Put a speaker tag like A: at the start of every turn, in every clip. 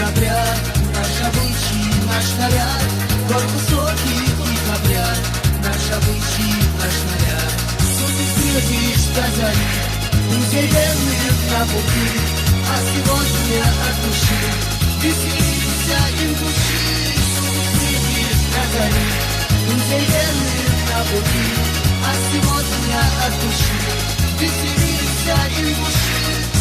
A: декабря, наш обычай, наш наряд, гор высоких их обряд, наш обычай, наш наряд. Тут ты встретишь до зари друзей верных на пути, а сегодня от души веселимся им души. Тут ты встретишь до зари друзей верных на пути, а сегодня от души веселимся им души.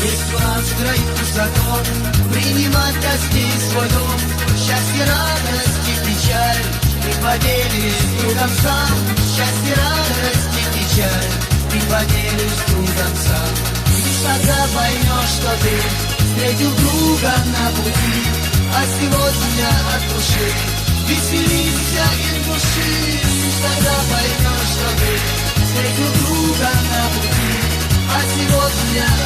A: Есть у нас в краю закон принимать гостей в свой дом. Счастье, радость и печаль ты поделишь с другом сам. Счастье, радость и печаль ты поделишь с другом сам. Лишь тогда поймешь, что ты встретил друга на пути, а сегодня от души веселимся из души. Лишь тогда поймешь, что ты встретил друга на пути, а сегодня